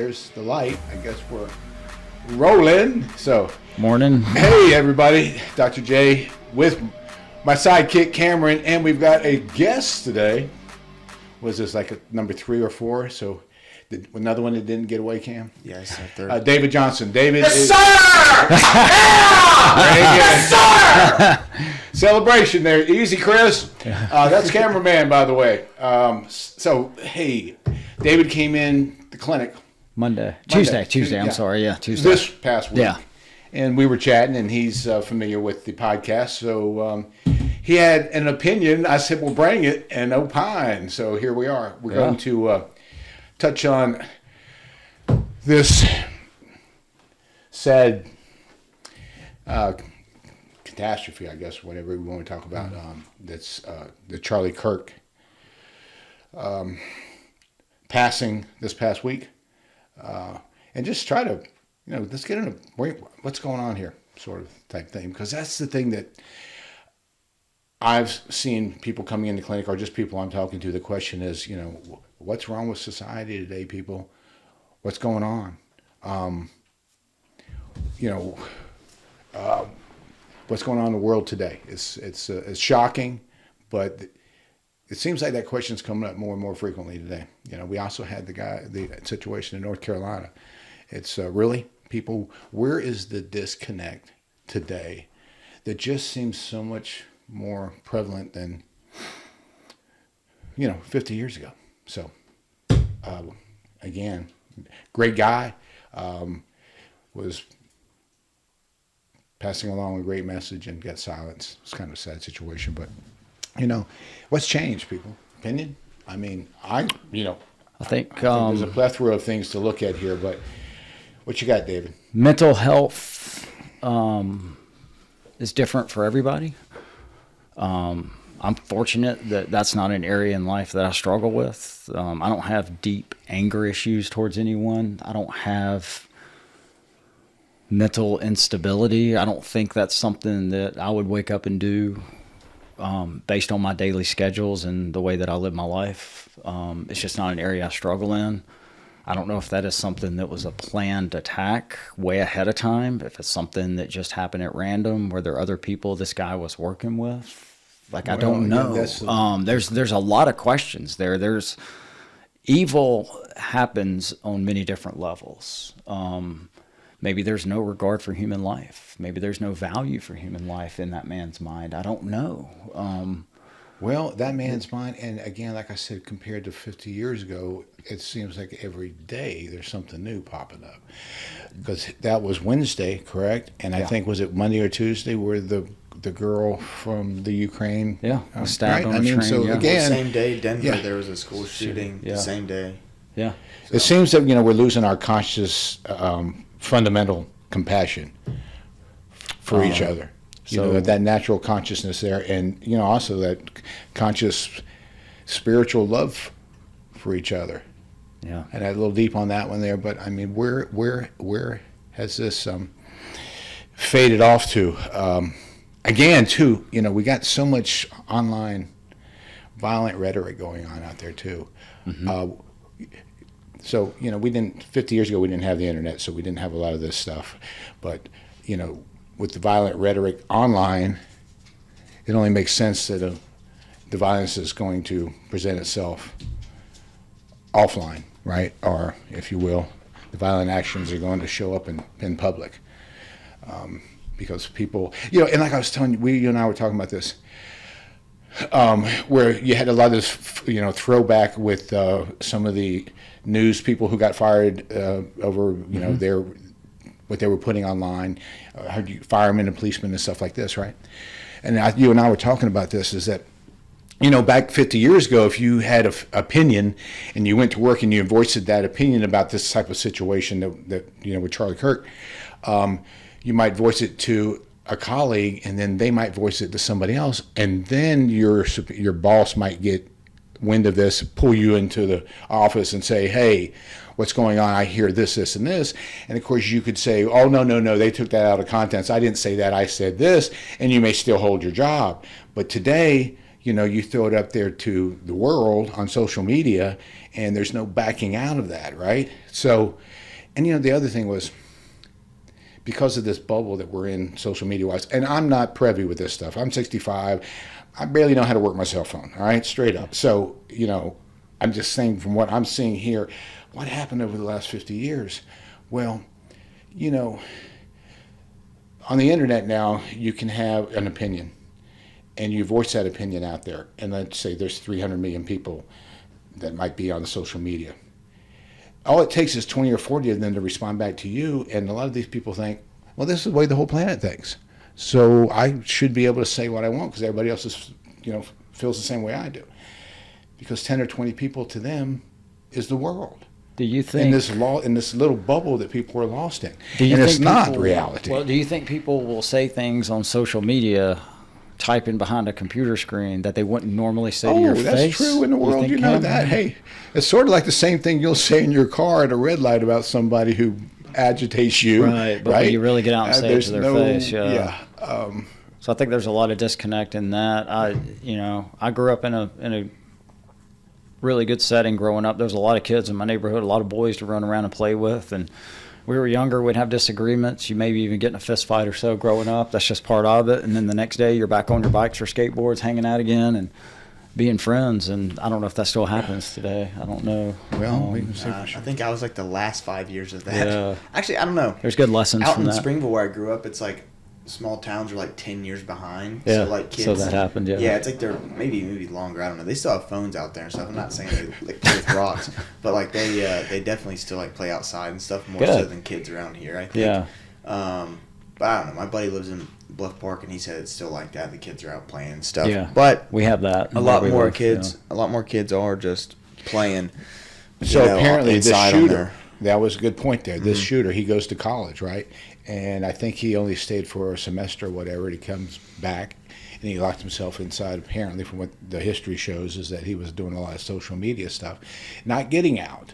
there's the light. I guess we're rolling. So, morning. Hey, everybody. Dr. J with my sidekick, Cameron, and we've got a guest today. Was this like a number 3 or 4? So, another one that didn't get away, Cam? Yes, third. David Johnson. David yes, is... sir! Yeah! Yes, sir! Celebration there. Easy, Chris. That's cameraman, by the way. So, hey, David came in the clinic. Tuesday. I'm sorry. Yeah, Tuesday. This past week. Yeah. And we were chatting, and he's familiar with the podcast. So he had an opinion. I said, well, bring it and opine. So here we are. We're going to touch on this sad catastrophe, I guess, whatever we want to talk about. That's the Charlie Kirk passing this past week. And just try to, let's get into what's going on here, sort of type thing. Because that's the thing that I've seen people coming into clinic, or just people I'm talking to. The question is, what's wrong with society today, people? What's going on? What's going on in the world today? It's shocking, but it seems like that question's coming up more and more frequently today. We also had the situation in North Carolina. It's really, people, where is the disconnect today that just seems so much more prevalent than, 50 years ago. So, again, great guy, was passing along a great message and got silenced. It's kind of a sad situation, but, what's changed, people? Opinion? I mean, I think there's a plethora of things to look at here, but what you got, David? Mental health is different for everybody. I'm fortunate that that's not an area in life that I struggle with. I don't have deep anger issues towards anyone. I don't have mental instability. I don't think that's something that I would wake up and do based on my daily schedules and the way that I live my life. It's just not an area I struggle in. I don't know if that is something that was a planned attack way ahead of time, if it's something that just happened at random. Were there other people this guy was working with? I don't know. There's a lot of questions there. There's evil happens on many different levels. Maybe there's no regard for human life. Maybe there's no value for human life in that man's mind. I don't know. Well, that man's mind, and again, like I said, compared to 50 years ago, it seems like every day there's something new popping up. Because that was Wednesday, correct? And I think, was it Monday or Tuesday where the girl from the Ukraine? Stabbed on a train. So again, the same day, Denver, there was a school shooting. The same day. Yeah. So. It seems that we're losing our conscious, fundamental compassion for each other. So that natural consciousness there, and also that conscious spiritual love for each other. Yeah. And a little deep on that one there, but I mean, where has this faded off to? Again, too, we got so much online violent rhetoric going on out there too. Mm-hmm. So we didn't 50 years ago we didn't have the internet, so we didn't have a lot of this stuff, but with the violent rhetoric online, it only makes sense that the violence is going to present itself offline, right? Or, if you will, the violent actions are going to show up in public. Because people, and like I was telling you, you and I were talking about this, where you had a lot of this, throwback with some of the news people who got fired over, what they were putting online, firemen and policemen and stuff like this, right? And you and I were talking about this, is that, back 50 years ago, if you had an opinion and you went to work and you voiced that opinion about this type of situation that with Charlie Kirk, you might voice it to a colleague, and then they might voice it to somebody else, and then your boss might get wind of this, pull you into the office and say, hey, what's going on? I hear this, this, and this. And of course you could say, oh, no, they took that out of context. I didn't say that, I said this, and you may still hold your job. But today, you throw it up there to the world on social media, and there's no backing out of that, right? So, and the other thing was, because of this bubble that we're in social media wise, and I'm not privy with this stuff. I'm 65. I barely know how to work my cell phone, all right, straight up. So, I'm just saying from what I'm seeing here, what happened over the last 50 years? Well, on the internet now, you can have an opinion, and you voice that opinion out there. And let's say there's 300 million people that might be on the social media. All it takes is 20 or 40 of them to respond back to you, and a lot of these people think, well, this is the way the whole planet thinks. So I should be able to say what I want because everybody else is, feels the same way I do. Because 10 or 20 people to them is the world. Do you think in this little bubble that people are lost in? And it's not reality. Well, do you think people will say things on social media, typing behind a computer screen, that they wouldn't normally say to your face? Oh, that's true in the world. You know that. Hey, it's sort of like the same thing you'll say in your car at a red light about somebody who agitates you. Right, but when you really get out and say it to their face, yeah. So I think there's a lot of disconnect in that. I grew up in a really good setting growing up. There was a lot of kids in my neighborhood, a lot of boys to run around and play with, and we were younger, we'd have disagreements. You maybe even get in a fist fight or so growing up. That's just part of it. And then the next day you're back on your bikes or skateboards hanging out again and being friends. And I don't know if that still happens today. I don't know. Well, we can say for sure. I think I was like the last 5 years of that. Yeah. Actually, I don't know. There's good lessons out from in that. Springville where I grew up, it's like small towns are like 10 years behind. Yeah, so like kids, so that happened, yeah. Yeah, it's like they're maybe longer. I don't know. They still have phones out there and stuff. I'm not saying they like play with rocks, but like they definitely still like play outside and stuff more so than kids around here, I think. Yeah. But I don't know. My buddy lives in Bluff Park and he said it's still like that. The kids are out playing and stuff. Yeah. But we have that. a lot more kids are just playing. So apparently the shooter, That was a good point there. This shooter, he goes to college, right? And I think he only stayed for a semester or whatever. He comes back, and he locked himself inside. Apparently, from what the history shows, is that he was doing a lot of social media stuff, not getting out.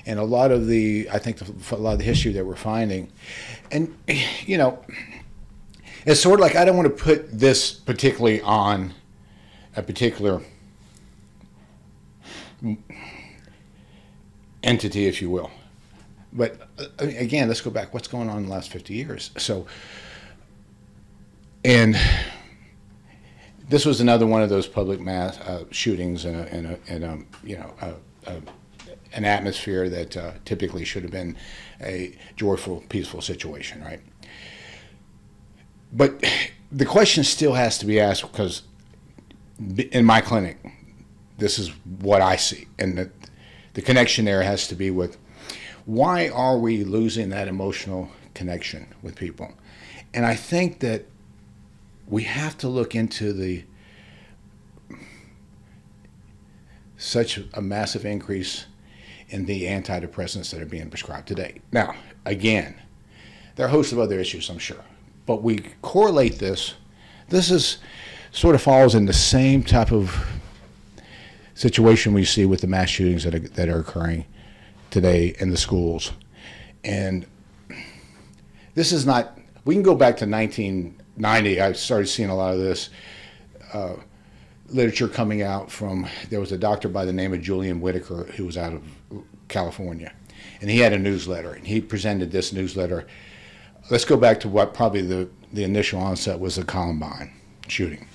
And a lot of the, I think, a lot of the history that we're finding, and you know, it's sort of like I don't want to put this particularly on a particular entity, if you will. But again, let's go back. What's going on in the last 50 years? So, and this was another one of those public mass shootings in an atmosphere that typically should have been a joyful, peaceful situation, right? But the question still has to be asked, because in my clinic, this is what I see, and the connection there has to be with, why are we losing that emotional connection with people? And I think that we have to look into such a massive increase in the antidepressants that are being prescribed today. Now, again, there are a host of other issues, I'm sure, but we correlate this. This is sort of falls in the same type of situation we see with the mass shootings that are occurring today in the schools. And this is not, we can go back to 1990. I started seeing a lot of this literature coming out from, there was a doctor by the name of Julian Whitaker who was out of California, and he had a newsletter, and he presented this newsletter. Let's go back to what probably the initial onset was, the Columbine shooting.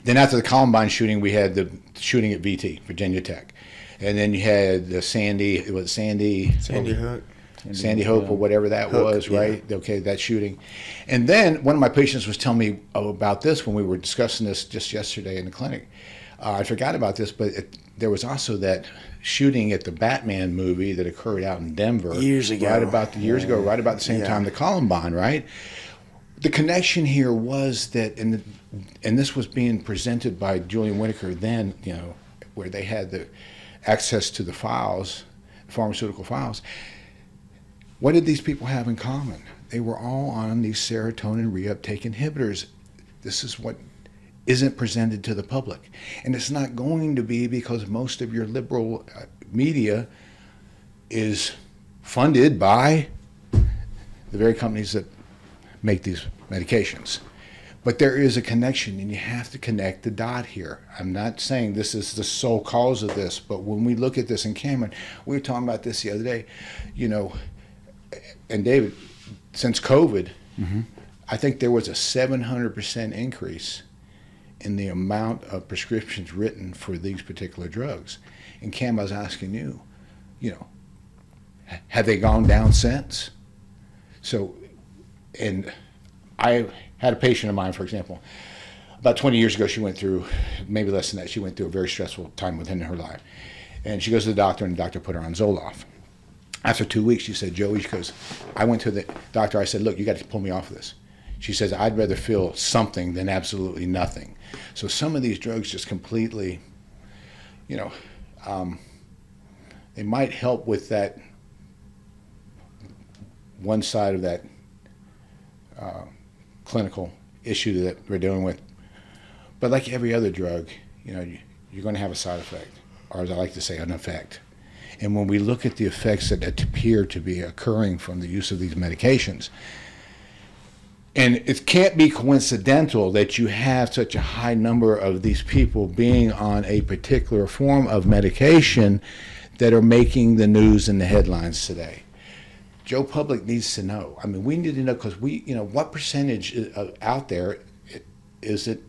Then after the Columbine shooting, we had the shooting at VT, Virginia Tech. And then you had the Sandy Hook, or whatever that was, right? Yeah. Okay, that shooting. And then one of my patients was telling me about this when we were discussing this just yesterday in the clinic. I forgot about this, but there was also that shooting at the Batman movie that occurred out in Denver. Years ago, right about the same time, the Columbine, right? The connection here was that, and this was being presented by Julian Whitaker then, you know, where they had the access to the files, pharmaceutical files. What did these people have in common? They were all on these serotonin reuptake inhibitors. This is what isn't presented to the public. And it's not going to be, because most of your liberal media is funded by the very companies that make these medications. But there is a connection, and you have to connect the dot here. I'm not saying this is the sole cause of this, but when we look at this in Cameron, we were talking about this the other day, and David, since COVID, I think there was a 700% increase in the amount of prescriptions written for these particular drugs. And Cam, I was asking you, have they gone down since? So, and I had a patient of mine, for example, about 20 years ago, she went through, maybe less than that, she went through a very stressful time within her life. And she goes to the doctor, and the doctor put her on Zoloft. After 2 weeks, she said, Joey, she goes, I went to the doctor, I said, look, you got to pull me off of this. She says, I'd rather feel something than absolutely nothing. So some of these drugs just completely, they might help with that one side of that clinical issue that we're dealing with. But like every other drug, you're going to have a side effect, or as I like to say, an effect. And when we look at the effects that appear to be occurring from the use of these medications, and it can't be coincidental that you have such a high number of these people being on a particular form of medication that are making the news and the headlines today. Joe Public needs to know. I mean, we need to know, because what percentage out there is it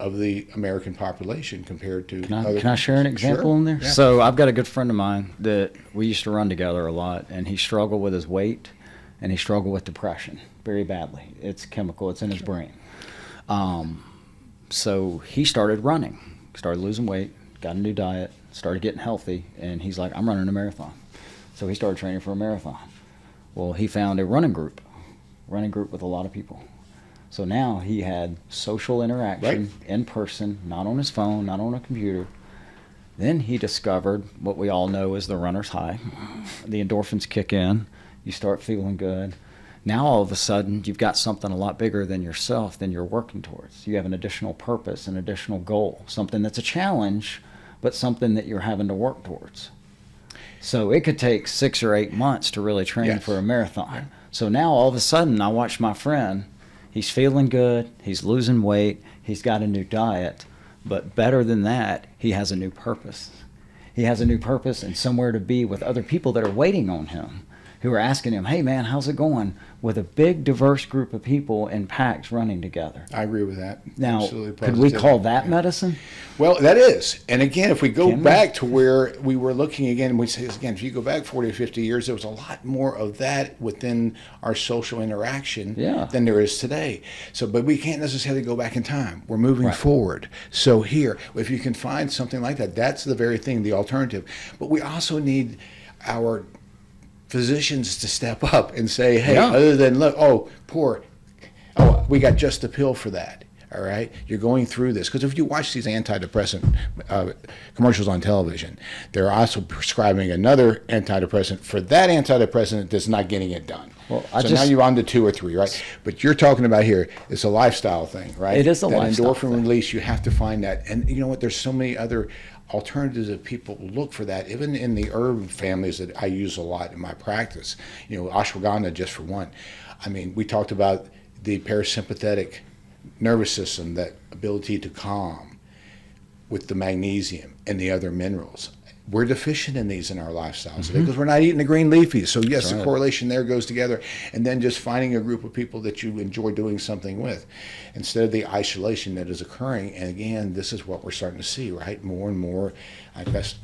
of the American population compared to other? Can I share an example Sure. in there? Yeah. So I've got a good friend of mine that we used to run together a lot, and he struggled with his weight, and he struggled with depression very badly. It's chemical. It's in his brain. So he started running, started losing weight, got a new diet, started getting healthy, and he's like, I'm running a marathon. So he started training for a marathon. Well, he found a running group with a lot of people. So now he had social interaction in person, not on his phone, not on a computer. Then he discovered what we all know is the runner's high. The endorphins kick in. You start feeling good. Now all of a sudden you've got something a lot bigger than yourself than you're working towards. You have an additional purpose, an additional goal, something that's a challenge, but something that you're having to work towards. So it could take 6 or 8 months to really train for a marathon. Yeah. So now all of a sudden I watch my friend, he's feeling good, he's losing weight, he's got a new diet, but better than that, he has a new purpose. He has a new purpose and somewhere to be with other people that are waiting on him, who are asking him, hey man, how's it going? With a big diverse group of people in packs running together. I agree with that. Now, absolutely, could we call that medicine? Well, that is. And again, if we go back to where we were looking again, we say this again, if you go back 40 or 50 years, there was a lot more of that within our social interaction than there is today. So, but we can't necessarily go back in time. We're moving forward. So here, if you can find something like that, that's the very thing, the alternative. But we also need our physicians to step up and say, hey, other than look, we got just a pill for that. All right, you're going through this, because if you watch these antidepressant commercials on television, they're also prescribing another antidepressant for that antidepressant that's not getting it done. Well, now you're on to 2 or 3, right? But you're talking about here, it's a lifestyle thing, right? It is a lifestyle endorphin release, you have to find that. And you know what? There's so many other alternatives that people look for that, even in the herb families that I use a lot in my practice. Ashwagandha, just for one. I mean, we talked about the parasympathetic nervous system, that ability to calm with the magnesium and the other minerals. We're deficient in these in our lifestyles today because we're not eating the green leafies. So yes, the correlation there goes together. And then just finding a group of people that you enjoy doing something with, instead of the isolation that is occurring. And again, this is what we're starting to see, right? More and more, I guess,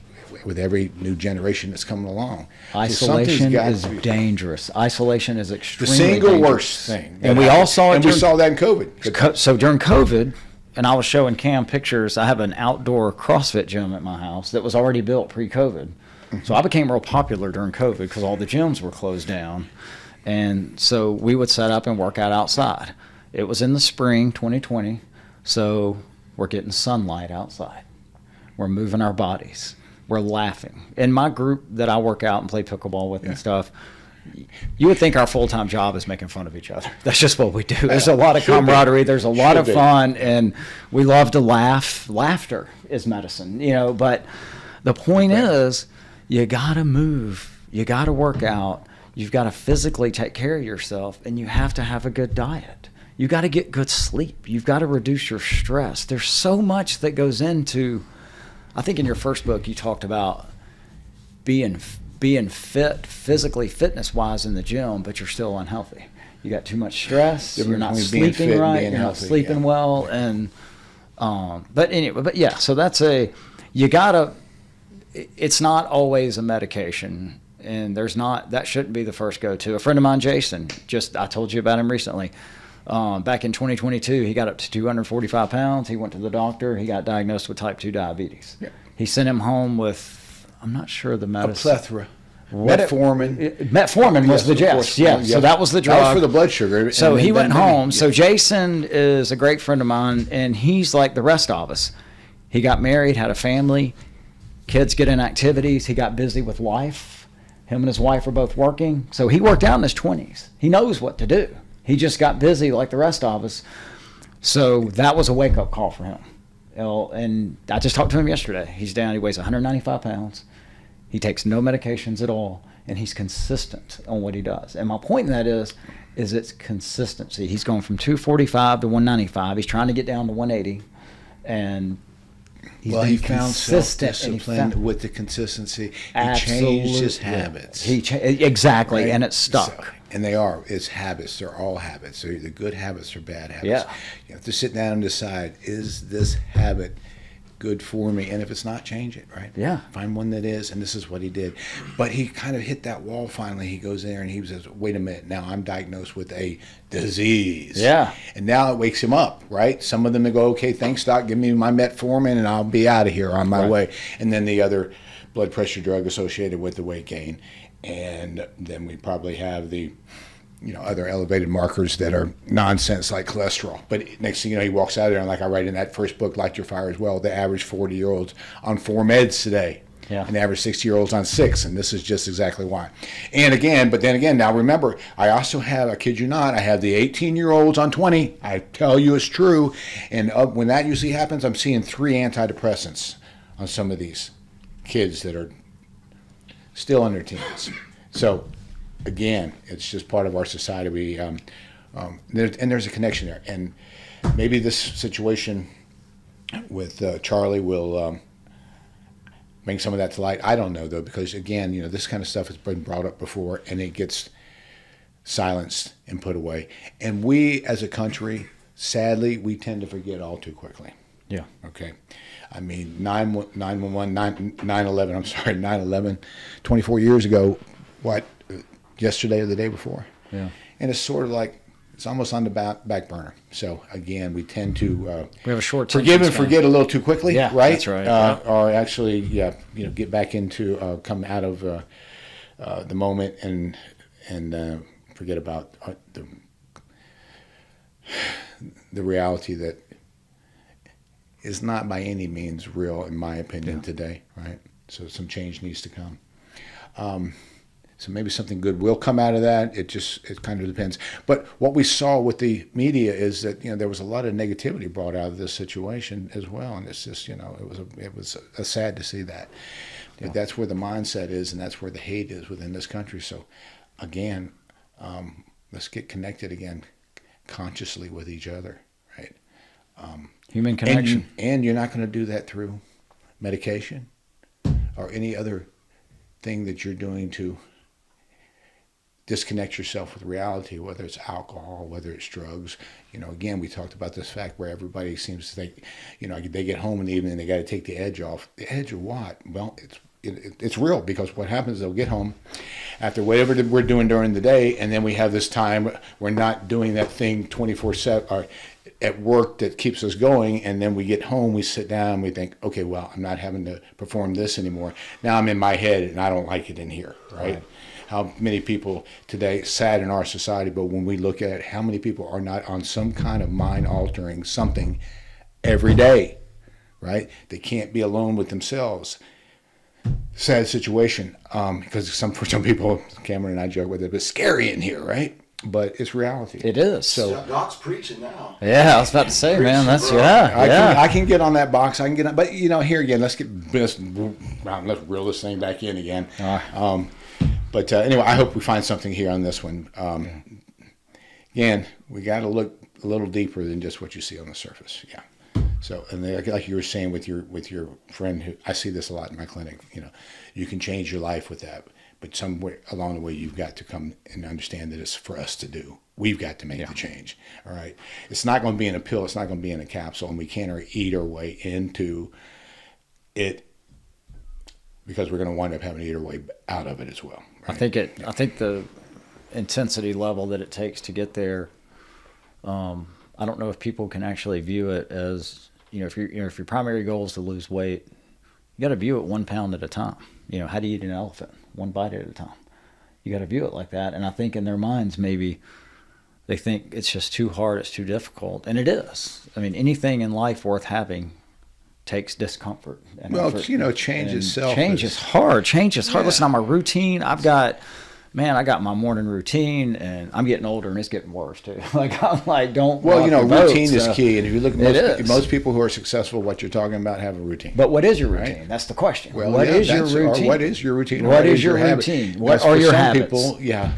with every new generation that's coming along. Isolation is dangerous. Isolation is extremely dangerous. The single dangerous. Worst thing. And we all saw it. And we saw that in COVID. So during COVID, and I was showing Cam pictures, I have an outdoor CrossFit gym at my house that was already built pre-COVID. So I became real popular during COVID because all the gyms were closed down. And so we would set up and work out outside. It was in the spring, 2020, so we're getting sunlight outside. We're moving our bodies. We're laughing. In my group that I work out and play pickleball with and stuff, you would think our full-time job is making fun of each other. That's just what we do. There's a lot of camaraderie. There's a lot of fun, and we love to laugh. Laughter is medicine, but the point is you got to move. You got to work out. You've got to physically take care of yourself, and you have to have a good diet. You got to get good sleep. You've got to reduce your stress. There's so much that goes into, I think in your first book you talked about being fit, physically, fitness-wise in the gym, but you're still unhealthy. You got too much stress. You're not sleeping right. You're not sleeping well. And but anyway, so that's you gotta. It's not always a medication, and that shouldn't be the first go-to. A friend of mine, Jason, I told you about him recently. Back in 2022, he got up to 245 pounds. He went to the doctor. He got diagnosed with type 2 diabetes. Yeah. He sent him home with, I'm not sure the medicine. A plethora. Metformin was the gist. Yeah. So that was the drug. That was for the blood sugar. So he went home. So Jason is a great friend of mine, and he's like the rest of us. He got married, had a family, kids get in activities. He got busy with life. Him and his wife are both working. So he worked out in his 20s. He knows what to do. He just got busy like the rest of us. So that was a wake-up call for him. And I just talked to him yesterday. He's down. He weighs 195 pounds. He takes no medications at all, and he's consistent on what he does. And my point in that is it's consistency. He's going from 245 to 195. He's trying to get down to 180, and he found self-discipline with the consistency. He changed his habits. Exactly, right? And it's stuck. So, and it's habits. They're all habits. They're either good habits or bad habits. Yeah. You have to sit down and decide, is this habit good for me? And if it's not, change it, right? Yeah. Find one that is, and this is what he did. But he kind of hit that wall finally. He goes there and he says, wait a minute, now I'm diagnosed with a disease. Yeah. And now it wakes him up, right? Some of them they go, okay, thanks, doc, give me my metformin and I'll be out of here on my way. And then the other blood pressure drug associated with the weight gain. And then we probably have the other elevated markers that are nonsense like cholesterol. But next thing you know, he walks out of there, and like I write in that first book, Light Your Fire as well, the average 40-year-olds on 4 meds today. Yeah. And the average 60-year-olds on 6, and this is just exactly why. And again, now remember, I also have, I kid you not, I have the 18-year-olds on 20. I tell you it's true. And when that usually happens, I'm seeing 3 antidepressants on some of these kids that are still in their teens. So again, it's just part of our society. There's a connection there, and maybe this situation with Charlie will bring some of that to light. I don't know though, because again, this kind of stuff has been brought up before, and it gets silenced and put away. And we, as a country, sadly, we tend to forget all too quickly. Yeah. Okay. I mean, 9/11, 24 years ago, yesterday or the day before? Yeah. And it's sort of like, it's almost on the back burner. So again, we tend to we have a short forgive and forget a little too quickly, yeah, right? That's right. Or actually, get back into, come out of the moment and forget about the reality that is not by any means real, in my opinion, today, right? So some change needs to come. So maybe something good will come out of that. It kind of depends. But what we saw with the media is that there was a lot of negativity brought out of this situation as well, and it's just it was sad to see that. But that's where the mindset is, and that's where the hate is within this country. So again, let's get connected again, consciously with each other, right? Human connection. And you're not going to do that through medication or any other thing that you're doing to disconnect yourself with reality, whether it's alcohol, whether it's drugs. Again, we talked about this fact where everybody seems to think, they get home in the evening and they got to take the edge off. The edge of what? Well, it's real, because what happens is they'll get home after whatever we're doing during the day, and then we have this time we're not doing that thing 24/7 or at work that keeps us going, and then we get home, we sit down, we think, okay, well, I'm not having to perform this anymore. Now I'm in my head and I don't like it in here, right? How many people today, sad in our society, but when we look at how many people are not on some kind of mind-altering something every day, right? They can't be alone with themselves. Sad situation, because for some people, Cameron and I joke with it, but it's scary in here, right? But it's reality. It is. So Doc's preaching now. Yeah, I was about to say, man, that's I can get on that box. I can get on, but here again, let's reel this thing back in again. But anyway, I hope we find something here on this one. Again, we got to look a little deeper than just what you see on the surface. Yeah. So, and like you were saying with your friend, who I see this a lot in my clinic. You can change your life with that, but somewhere along the way, you've got to come and understand that it's for us to do. We've got to make the change. All right. It's not going to be in a pill. It's not going to be in a capsule, and we can't eat our way into it because we're going to wind up having to eat our way out of it as well. Right? I think the intensity level that it takes to get there. I don't know if people can actually view it as, if your primary goal is to lose weight, you got to view it 1 pound at a time. How do you eat an elephant? 1 bite at a time. You got to view it like that. And I think in their minds, maybe they think it's just too hard, it's too difficult. And it is. I mean, anything in life worth having takes discomfort. And effort. Change itself. Change is hard. Change is hard. Yeah. Listen, on my routine, I got my morning routine, and I'm getting older, and it's getting worse too. I'm like, don't. Well, routine is so key, and if you look at most people who are successful, what you're talking about have a routine. But what is your routine? Right? That's the question. Well, what is your routine? What is your routine? What is your routine? What are your habits?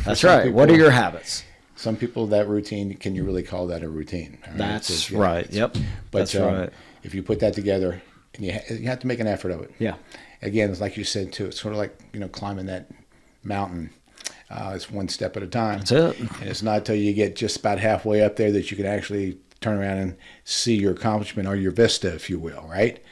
That's right. What are your habits? Some people, that routine, can you really call that a routine? Right? That's right. Yep. But that's right. If you put that together, and you have to make an effort of it. Yeah. Again, it's like you said too. It's sort of like climbing that mountain. It's one step at a time. That's it. And it's not until you get just about halfway up there that you can actually turn around and see your accomplishment, or your vista, if you will, right?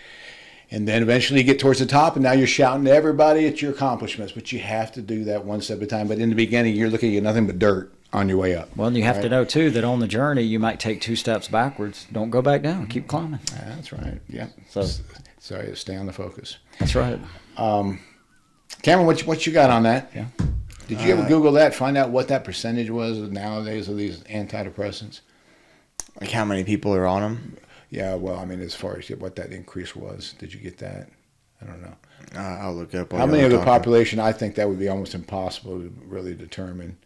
And then eventually you get towards the top, and now you're shouting to everybody at your accomplishments. But you have to do that one step at a time. But in the beginning, you're looking at nothing but dirt on your way up. Well, and you have to know, too, that on the journey, you might take 2 steps backwards. Don't go back down. Keep climbing. That's right. Yeah. So, sorry, stay on the focus. That's right. Cameron, what you got on that? Yeah. Did you ever Google that, find out what that percentage was nowadays of these antidepressants? Like how many people are on them? Yeah, well, I mean, as far as what that increase was, did you get that? I don't know. I'll look up. How many of the population? I think that would be almost impossible to really determine.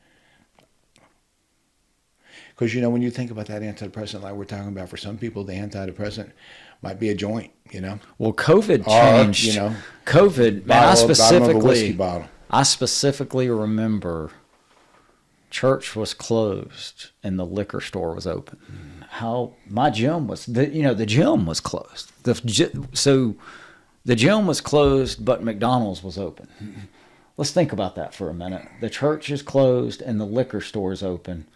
Because, when you think about that antidepressant, like we're talking about, for some people, the antidepressant might be a joint, Well, COVID changed. COVID, man, bottom of a whiskey bottle. I specifically remember church was closed and the liquor store was open. How my gym was, the gym was closed. So the gym was closed, but McDonald's was open. Let's think about that for a minute. The church is closed and the liquor store is open.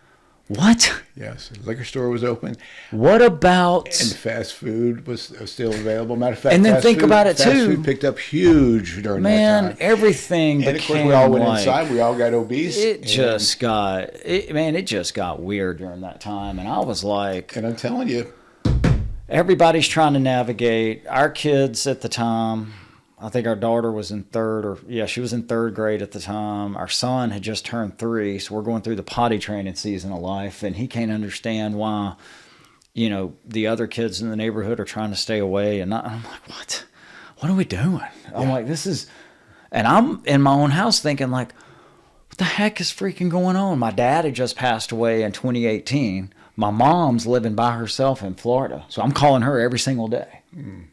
What? Yes, the liquor store was open. What about... And fast food was still available. Matter of fact, and then think about it too. Fast food picked up huge during that time. Man, everything became, and of course, we all went inside. We all got obese. It just got weird during that time. And I was like... And I'm telling you. Everybody's trying to navigate. Our kids at the time... I think our daughter was in she was in 3rd grade at the time. Our son had just turned 3, so we're going through the potty training season of life, and he can't understand why, the other kids in the neighborhood are trying to stay away. And I'm like, what? What are we doing? Yeah. I'm like, this is, and I'm in my own house thinking like, what the heck is freaking going on? My dad had just passed away in 2018. My mom's living by herself in Florida, so I'm calling her every single day.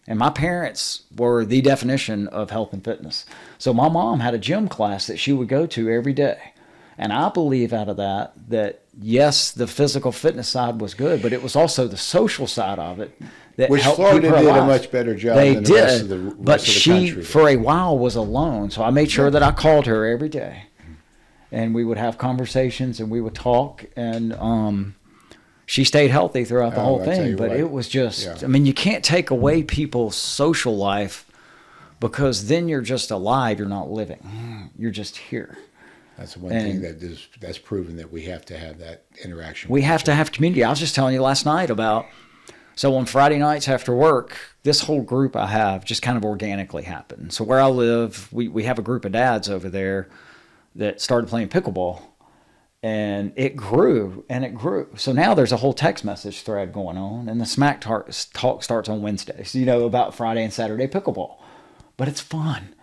And my parents were the definition of health and fitness. So my mom had a gym class that she would go to every day. And I believe out of that yes, the physical fitness side was good, but it was also the social side of it that which helped Florida keep her did alive. a much better job than the rest of the country. But she, for a while, was alone. So I made sure that I called her every day. And we would have conversations and we would talk. And she stayed healthy throughout the whole thing, but it was just, I mean, you can't take away people's social life because then you're just alive. You're not living. You're just here. That's one thing that's proven that we have to have that interaction. We have to have community. I was just telling you last night about, so on Friday nights after work, this whole group I have just kind of organically happened. So where I live, we have a group of dads over there that started playing pickleball. And it grew and it grew. So now there's a whole text message thread going on, and the smack talk starts on Wednesdays, about Friday and Saturday pickleball. But it's fun.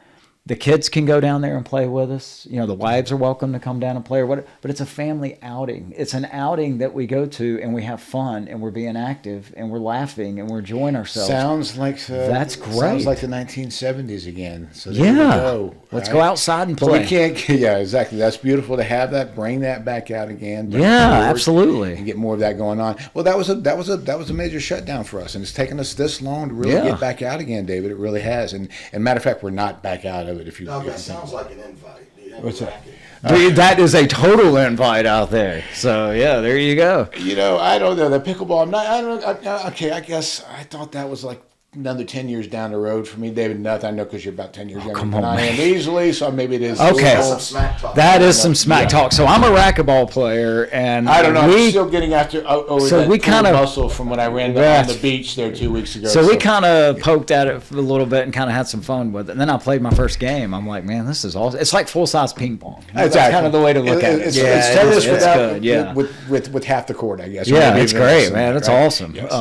the kids can go down there and play with us. You know, the wives are welcome to come down and play or whatever. But it's a family outing. It's an outing that we go to and we have fun and we're being active and we're laughing and we're enjoying ourselves. Sounds like that's great. Sounds like the 1970s again. So yeah, go, let's go outside and play. But we can't. Yeah, exactly. That's beautiful to have that. Bring that back out again. Yeah, absolutely. And get more of that going on. Well, that was a major shutdown for us, and it's taken us this long to really get back out again, David. It really has. And matter of fact, we're not back out of it. If you that sounds like an invite. Do you have What's a that? racket? Dude, that is a total invite out there. So yeah, there you go. You know, I don't know the pickleball. I'm not. I don't. Okay, I guess I thought that was like another 10 years down the road for me, David. Nothing. I know because you're about 10 years younger than I am easily, so maybe it is. Okay, That's some smack talk. that is some smack talk. So I'm a racquetball player, and I don't know. I'm still getting after over so that we kind of muscle from when I ran on the beach there 2 weeks ago. So we kind of poked at it for a little bit and kind of had some fun with it. And then I played my first game. I'm like, man, this is awesome. It's like full size ping pong. That's kind of the way to look at it. It's tennis good. Yeah, with half the court, I guess. Yeah, it's great, man. It's awesome. Yes.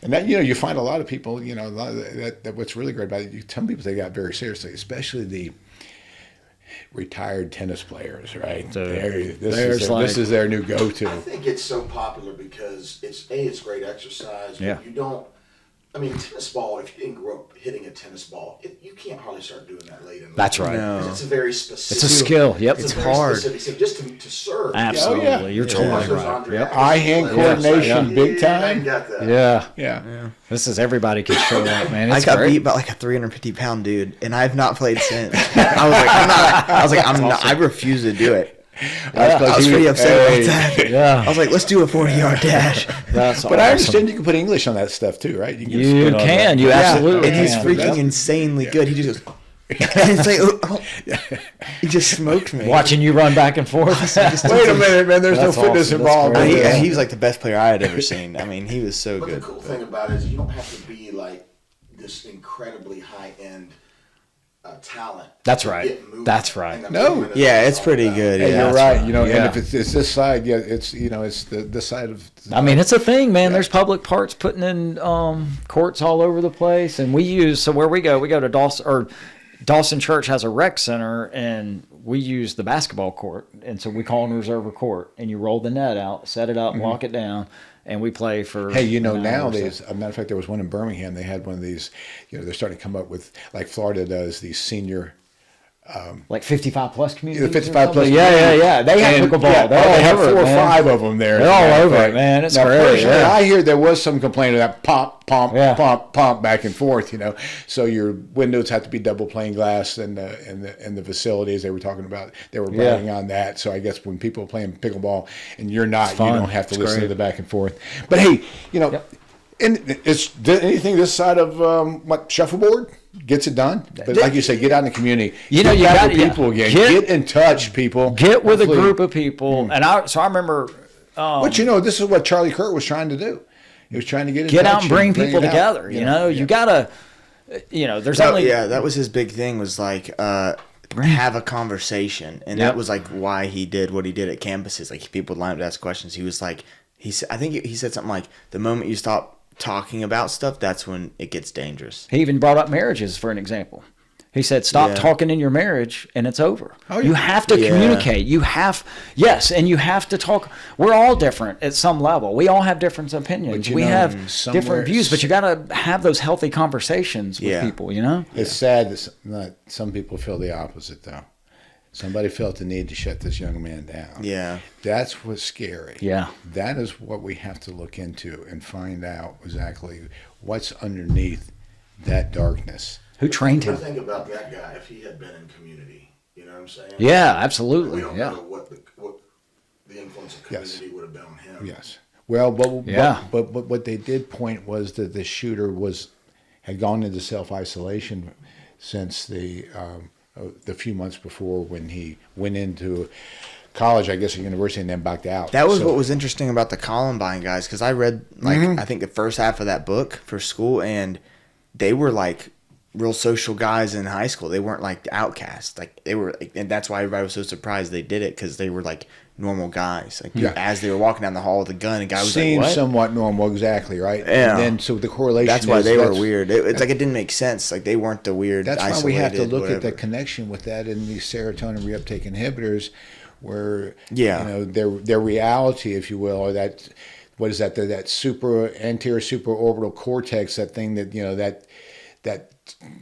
And that, you find a lot of people, that what's really great about it, some people take that very seriously, especially the retired tennis players, right? This is their new go-to. I think it's so popular because it's great exercise. Yeah. You don't. I mean, tennis ball. If you didn't grow up hitting a tennis ball, you can't hardly start doing that late in life. That's right. No. It's a very specific. It's a skill. Yep. It's hard. Specific, just to serve. Absolutely. Yeah. You're totally right. Yep. Eye-hand coordination, big time. Got that. Yeah. This is everybody can show up, man. It's I got great. beat by like a 350-pound dude, and I have not played since. I was like, I'm not. I refuse to do it. I was pretty upset about that. Yeah. I was like, let's do a 40-yard dash. That's But I understand you can put English on that stuff too, right? You can. You absolutely And he's can. freaking insanely good. He just goes, and it's like, he just smoked me. Watching you run back and forth. Wait a minute, man. There's no That's fitness awesome. involved. That's great. He was like the best player I had ever seen. I mean, he was so But good. the cool thing about it is you don't have to be like this incredibly high-end talent. That's to right. get movement. That's right. And the No. movement is Yeah, what it's pretty all about. good. Hey, Yeah, you're that's right. right. And if it's this side, it's it's this side of. I mean, it's a thing, man. There's public parks putting in courts all over the place, and where we go to Dawson Church has a rec center, and we use the basketball court, and so we call it a reserve court, and you roll the net out, set it up, lock it down, and we play for. Hey, an hour or nowadays, so. a matter of fact, there was one in Birmingham. They had one of these. They're starting to come up with, like Florida does, these senior. Like 55 plus communities. The 55 plus. Yeah. They have And, pickleball. yeah, They're all they have over 4 it, or man. 5 of them there. They're all over it, man. It's now, great. personally, Yeah. I hear there was some complaint of that pump, back and forth. So your windows have to be double pane glass, and the facilities they were talking about, they were bragging on that. So I guess when people are playing pickleball and you're not, you don't have to listen to the back and forth. But hey, and it's anything this side of shuffleboard gets it done. But like you say, get out in the community. You Get got people again. Get in touch, people. Get with a Hopefully- group of people, and I remember. But this is what Charlie Kirk was trying to do. He was trying to get Out and bring people it out. together. You gotta. There's only. Yeah, that was his big thing. Was like have a conversation, and that was like why he did what he did at campuses. Like people would line up to ask questions. He was like, I think he said something like, the moment you stop talking about stuff, that's when it gets dangerous. He even brought up marriages for an example. He said, stop talking in your marriage and it's over. Oh, yeah. You have to communicate. You have to talk. We're all different at some level. We all have different opinions. We have different views, but you got to have those healthy conversations with people, It's sad that some people feel the opposite, though. Somebody felt the need to shut this young man down. Yeah. That's what's scary. Yeah. That is what we have to look into and find out exactly what's underneath that darkness. Who trained I him? think about that guy if he had been in community. You know what I'm saying? Yeah, absolutely. We don't Yeah. know what the influence of community would have been on him. Yes. Well, but what they did point was that the shooter had gone into self-isolation since the few months before when he went into college, I guess, at university, and then backed out. That was what was interesting about the Columbine guys, because I read I think the first half of that book for school, and they were like real social guys in high school. They weren't like outcasts. Like they were, and that's why everybody was so surprised they did it, because they were like normal guys. Like as they were walking down the hall with a gun, a guy was seemed like, "What?" somewhat normal, exactly, right? Yeah. And then so the correlation. That's why they were weird. It's like it didn't make sense. Like they weren't the weird. That's why we have to look whatever. at the connection with that in these serotonin reuptake inhibitors, where Yeah. you know their reality, if you will, or that what is that? That anterior supraorbital cortex, that thing that that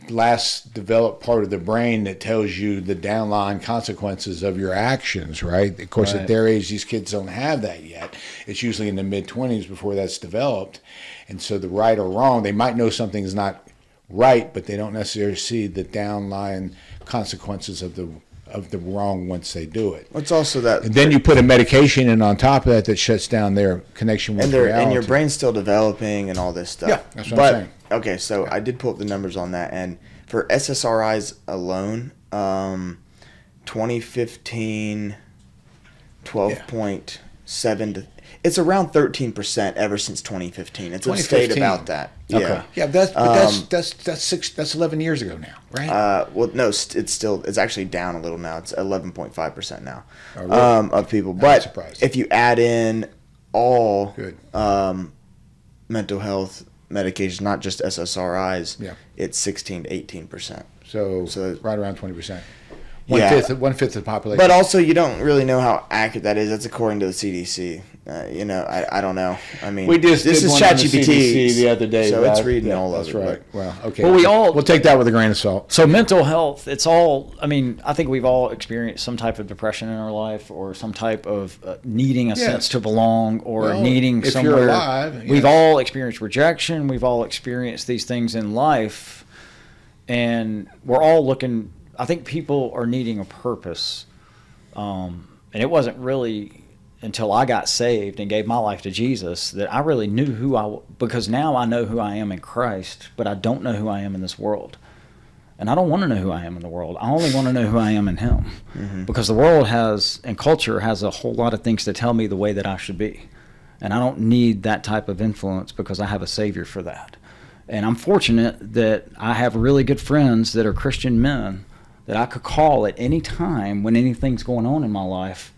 last developed part of the brain that tells you the downline consequences of your actions, right? Of course, at their age, these kids don't have that yet. It's usually in the mid-20s before that's developed. And so the right or wrong, they might know something is not right, but they don't necessarily see the downline consequences of the wrong once they do it. It's also that, And then you put a medication in on top of that shuts down their connection with reality. and your brain's still developing and all this stuff. Yeah, that's what I'm saying. Okay, so I did pull up the numbers on that, and for SSRIs alone, 2015, 12.7 to, it's around 13% ever since 2015. It's a state 2015. about that. Yeah. Okay. Yeah, that's 11 years ago now, right? Well, no, it's actually down a little now. It's 11.5% now Oh, really? of people. I'm But surprised. if you add in all Good. mental health medications, not just SSRIs, Yeah. it's 16 to 18%. So So- right around 20%. Yeah. One fifth of the population. But also, you don't really know how accurate that is. That's according to the CDC. I don't know. I mean, we just this did is one on the ChatGPT CDC the other day. so it's reading all that's of it. right. but- Well, okay. Well, we'll take that with a grain of salt. So mental health, it's all, I mean, I think we've all experienced some type of depression in our life, or some type of needing a sense to belong, or Well, needing if somewhere. you're alive, We've yes. all experienced rejection. We've all experienced these things in life. And we're all looking, I think people are needing a purpose. And it wasn't really until I got saved and gave my life to Jesus that I really knew because now I know who I am in Christ, but I don't know who I am in this world. And I don't want to know who I am in the world. I only want to know who I am in Him. Mm-hmm. Because the world and culture has a whole lot of things to tell me the way that I should be. And I don't need that type of influence, because I have a Savior for that. And I'm fortunate that I have really good friends that are Christian men that I could call at any time when anything's going on in my life,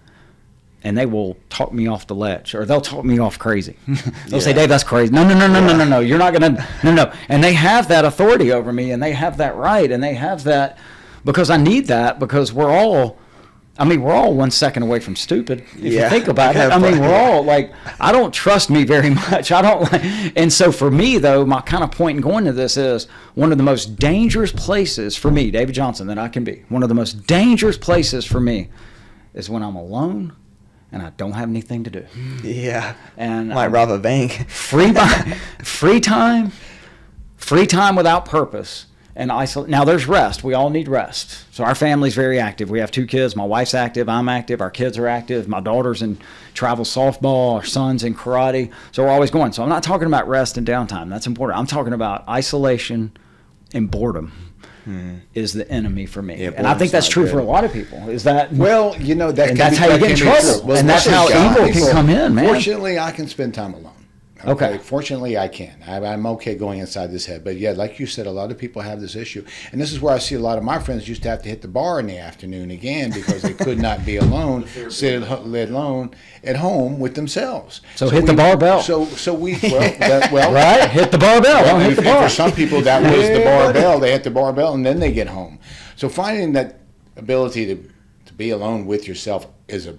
and they will talk me off the ledge, or they'll talk me off crazy. They'll say, "Dave, that's crazy. No, you're not going to, no. And they have that authority over me, and they have that right, and they have that, because I need that, because we're all 1 second away from stupid, if you think about it. I mean, we're all like, I don't trust me very much. And so for me, though, my kind of point in going to this is one of the most dangerous places for me, David Johnson, that I can be. One of the most dangerous places for me is when I'm alone and I don't have anything to do. Yeah. And might rob a bank. free time without purpose. And now there's rest. We all need rest. So our family's very active. We have 2 kids. My wife's active. I'm active. Our kids are active. My daughter's in travel softball. Our son's in karate. So we're always going. So I'm not talking about rest and downtime. That's important. I'm talking about isolation and boredom is the enemy for me. Yeah, and I think that's true for a lot of people. Is that Well, and that's how you get in trouble. And that's how evil can come in, man. Fortunately, I can spend time alone. Okay. Fortunately, I can. I'm okay going inside this head. But yeah, like you said, a lot of people have this issue. And this is where I see a lot of my friends used to have to hit the bar in the afternoon again, because they could not be alone, sit alone at home with themselves. So hit the barbell. Right? Hit the barbell. Don't hit the bar. For some people, that was the barbell. They hit the barbell and then they get home. So finding that ability to be alone with yourself is a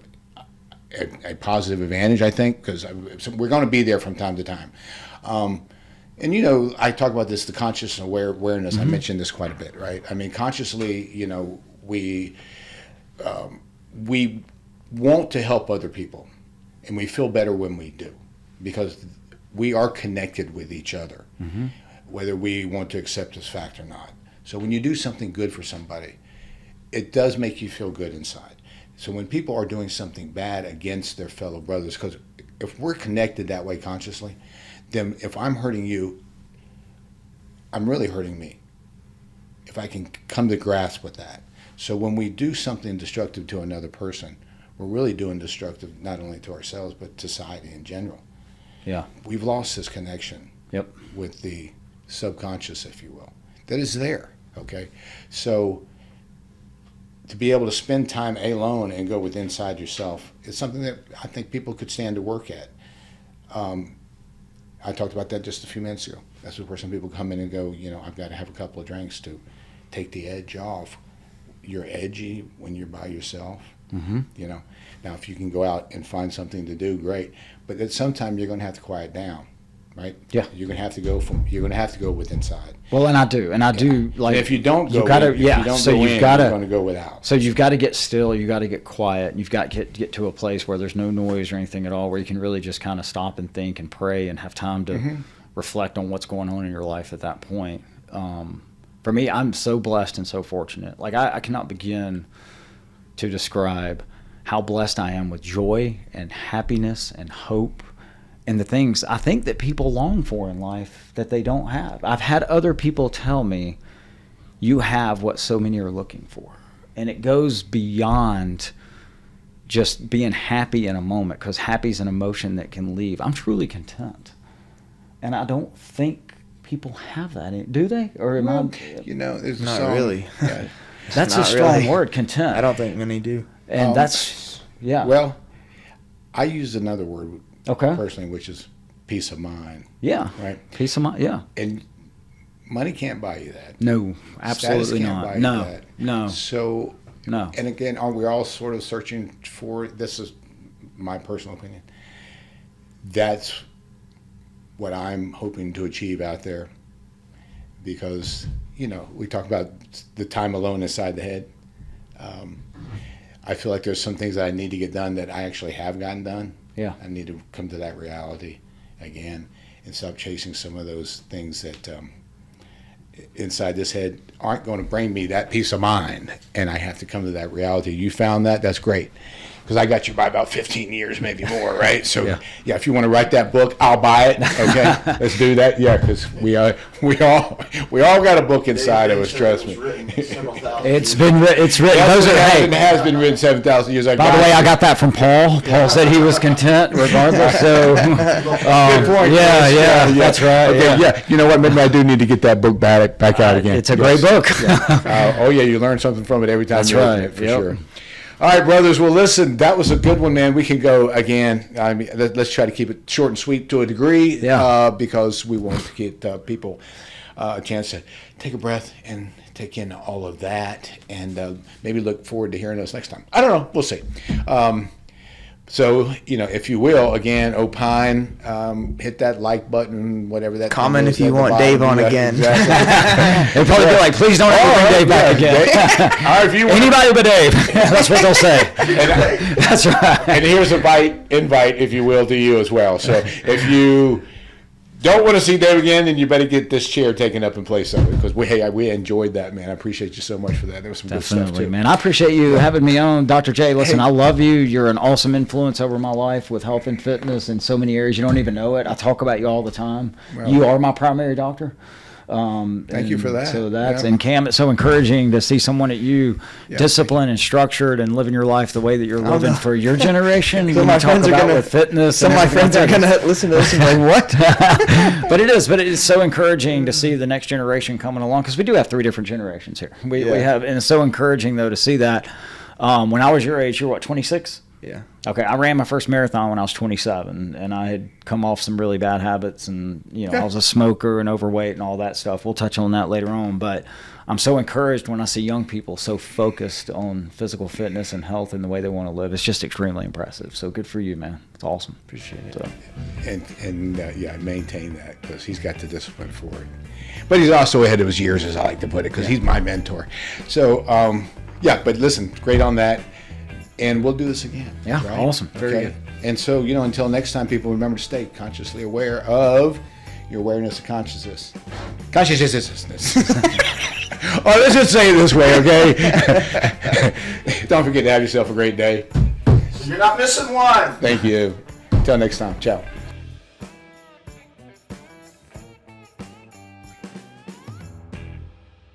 positive advantage, I think, because we're going to be there from time to time. And, I talk about this, the conscious awareness. I mentioned this quite a bit, right? I mean, consciously, we want to help other people, and we feel better when we do, because we are connected with each other, whether we want to accept this fact or not. So when you do something good for somebody, it does make you feel good inside. So when people are doing something bad against their fellow brothers, because if we're connected that way consciously, then if I'm hurting you, I'm really hurting me, if I can come to grasp with that. So when we do something destructive to another person, we're really doing destructive not only to ourselves, but to society in general. Yeah. We've lost this connection Yep. with the subconscious, if you will. that is there. Okay, so to be able to spend time alone and go with inside yourself is something that I think people could stand to work at. I talked about that just a few minutes ago. That's where some people come in and go, I've got to have a couple of drinks to take the edge off. You're edgy when you're by yourself. Mm-hmm. Now if you can go out and find something to do, great. But at some time you're going to have to quiet down, right? Yeah. You're going to have to go with inside. Well, and I do like. And if you don't go, you gotta, in, yeah. if you don't so go you've in, got you're going to go without. So you've got to get still. You got to get quiet. You've got to get to a place where there's no noise or anything at all, where you can really just kind of stop and think and pray and have time to reflect on what's going on in your life at that point. For me, I'm so blessed and so fortunate. Like I cannot begin to describe how blessed I am with joy and happiness and hope and the things I think that people long for in life that they don't have. I've had other people tell me, you have what so many are looking for. And it goes beyond just being happy in a moment, because happy is an emotion that can leave. I'm truly content. And I don't think people have that. Do they? Or am I? There's Not some, really. Yeah. That's a Not strong really. word, content. I don't think many do. And that's, yeah. Well, I use another word Okay. personally, which is peace of mind. Yeah. Right. Peace of mind. Yeah. And money can't buy you that. No, Status absolutely can't not. buy you No, that. no, So, no. and again, are we all sort of searching for, this is my personal opinion, that's what I'm hoping to achieve out there, because, we talk about the time alone inside the head. I feel like there's some things that I need to get done that I actually have gotten done. Yeah. I need to come to that reality again and stop chasing some of those things that inside this head aren't going to bring me that peace of mind, and I have to come to that reality. You found that? That's great, because I got you by about 15 years, maybe more, right? So yeah, if you want to write that book, I'll buy it. Okay, let's do that. Yeah, because we all got a book inside of us. Trust me. It's been written. Those are, It has been written 7,000 years ago. By the way, I got that from Paul. Paul said he was content regardless. So, Good point. yeah, that's right. Okay, yeah. You know what? Maybe I do need to get that book back out again. It's a great book. Oh yeah, you learn something from it every time. That's you open right. it, for sure. All right, brothers. Well, listen, that was a good one, man. We can go again. I mean, let's try to keep it short and sweet to a degree, because we want to get people a chance to take a breath and take in all of that, and maybe look forward to hearing us next time. I don't know. We'll see. So, if you will, again, opine, hit that like button, whatever that Comment thing is if you at the want bottom. Dave on Yeah, again. Exactly. They'll probably be like, please don't ever bring Dave back again. All right, if you want, Anybody but Dave. That's what they'll say. That's right. and here's an invite, if you will, to you as well. So if you don't want to see Dave again, then you better get this chair taken up and place somewhere, because we enjoyed that, man. I appreciate you so much for that. There was some good stuff Definitely, too. man. I appreciate you having me on, Dr. J. Listen, I love you. You're an awesome influence over my life with health and fitness in so many areas. You don't even know it. I talk about you all the time. Well, you are my primary doctor. Thank you for that. So and Cam, it's so encouraging to see someone at you disciplined and structured and living your life the way that you're living for your generation. Some of when my you talk friends are about gonna- with fitness. Some of my friends are going to listen to this and be like, what? But it is so encouraging to see the next generation coming along, because we do have 3 different generations here. We have, and it's so encouraging though to see that. When I was your age, you're what, 26? Yeah. Okay, I ran my first marathon when I was 27, and I had come off some really bad habits, and I was a smoker and overweight and all that stuff. We'll touch on that later on, but I'm so encouraged when I see young people so focused on physical fitness and health and the way they want to live. It's just extremely impressive. So good for you, man. It's awesome. Appreciate it. So. And I maintain that, because he's got the discipline for it. But he's also ahead of his years, as I like to put it, because he's my mentor. So, but listen, great on that. And we'll do this again. Yeah, right? awesome. Very good. And so, until next time, people, remember to stay consciously aware of your awareness of consciousness. Consciousness. Oh, let's just say it this way, okay? Don't forget to have yourself a great day. You're not missing one. Thank you. Until next time. Ciao.